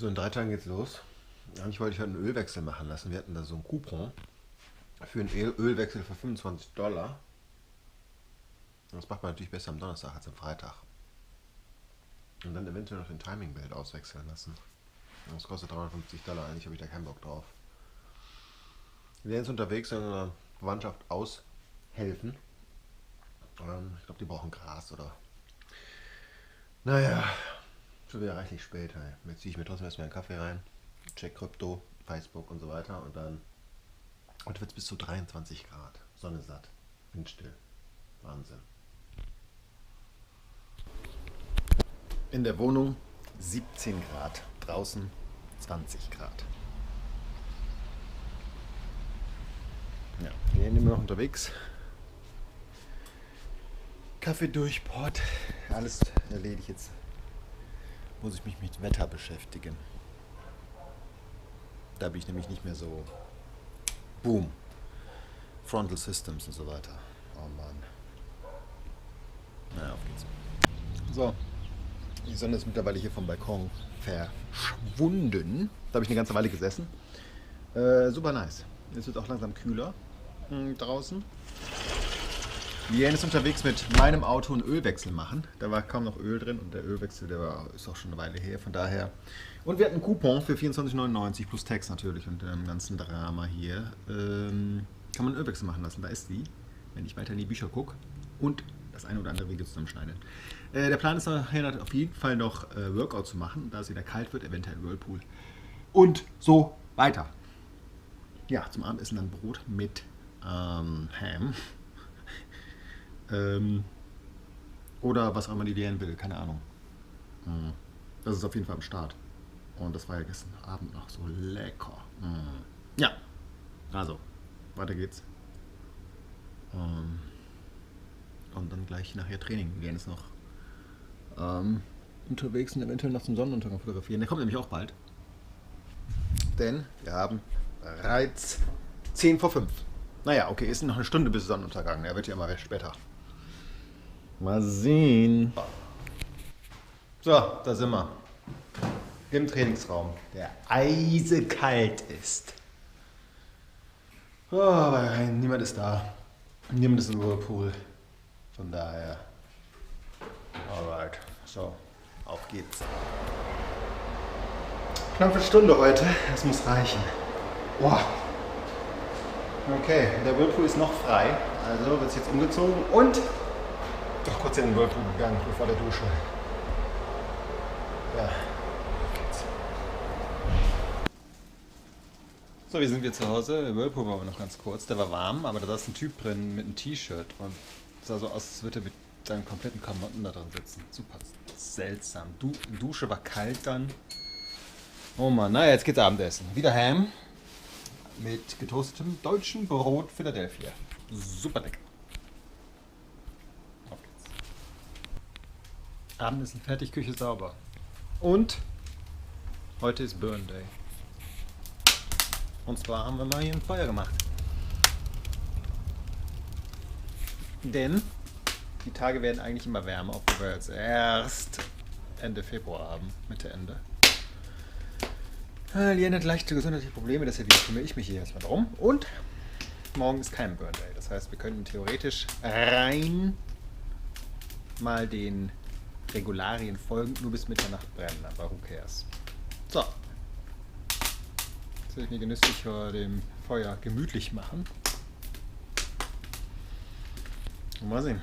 So, in 3 Tagen geht's los. Eigentlich wollte ich heute einen Ölwechsel machen lassen. Wir hatten da so einen Coupon für einen Ölwechsel für $25. Das macht man natürlich besser am Donnerstag als am Freitag. Und dann eventuell noch den Timing-Belt auswechseln lassen. Das kostet $350. Eigentlich habe ich da keinen Bock drauf. Wir sind jetzt unterwegs in einer Verwandtschaft aushelfen. Ich glaube, die brauchen Gras oder... Naja, schon wieder reichlich spät. Hey. Jetzt ziehe ich mir trotzdem erstmal einen Kaffee rein. Check Krypto, Facebook und so weiter. Und dann... Heute wird es bis zu 23 Grad. Sonne satt. Windstill. Wahnsinn. In der Wohnung 17 Grad. Draußen 20 Grad. Ja, wir sind immer noch unterwegs. Kaffee durch, Port. Alles erledigt. Jetzt muss ich mich mit Wetter beschäftigen. Da bin ich nämlich nicht mehr so... Boom. Frontal Systems und so weiter. Oh Mann. Na, auf geht's. So. Die Sonne ist mittlerweile hier vom Balkon verschwunden. Da habe ich eine ganze Weile gesessen. Super nice. Jetzt wird auch langsam kühler draußen. Liane ist unterwegs mit meinem Auto einen Ölwechsel machen. Da war kaum noch Öl drin und der Ölwechsel, ist auch schon eine Weile her. Von daher. Und wir hatten einen Coupon für 24,99 plus Tax natürlich und dem ganzen Drama hier. Kann man einen Ölwechsel machen lassen. Da ist die, wenn ich weiter in die Bücher gucke. Und das eine oder andere Video zusammenschneiden. Der Plan ist nachher auf jeden Fall noch Workout zu machen, da es wieder kalt wird, eventuell Whirlpool. Und so weiter. Ja, zum Abendessen dann Brot mit Ham. Oder was auch immer die Liane will, keine Ahnung. Das ist auf jeden Fall am Start. Und das war ja gestern Abend noch so lecker. Ja, also, weiter geht's. Und dann gleich nachher Training. Wir gehen jetzt noch unterwegs und eventuell noch zum Sonnenuntergang fotografieren. Der kommt nämlich auch bald. Denn wir haben bereits 10 vor 5. Naja, okay, ist noch eine Stunde bis Sonnenuntergang. Der wird ja immer recht später. Mal sehen. So, da sind wir. Im Trainingsraum, der eisekalt ist. Oh, aber niemand ist da. Niemand ist im Whirlpool. Von daher. Alright. So, auf geht's. Knappe Stunde heute. Das muss reichen. Boah. Okay, der Whirlpool ist noch frei. Also wird es jetzt umgezogen und doch kurz in den Whirlpool gegangen, bevor der Dusche. Ja. So, wie sind wir zu Hause? Der Whirlpool war aber noch ganz kurz. Der war warm, aber da saß ein Typ drin mit einem T-Shirt und sah so aus, als würde er mit seinen kompletten Klamotten da drin sitzen. Super seltsam. Dusche war kalt dann. Oh Mann, na jetzt geht's Abendessen. Wieder Ham mit getoastetem deutschen Brot Philadelphia. Super lecker. Auf geht's. Abendessen fertig, Küche sauber. Und heute ist Burn Day. Und zwar haben wir mal hier ein Feuer gemacht. Denn die Tage werden eigentlich immer wärmer, obwohl wir jetzt erst Ende Februar haben, Mitte Ende. Liane hat leichte gesundheitliche Probleme, deshalb kümmere ich mich hier erstmal drum. Und morgen ist kein Burn Day. Das heißt, wir könnten theoretisch rein mal den Regularien folgen, nur bis Mitternacht brennen, aber who cares. So. Jetzt will ich mir genüsslich vor dem Feuer gemütlich machen. Mal sehen.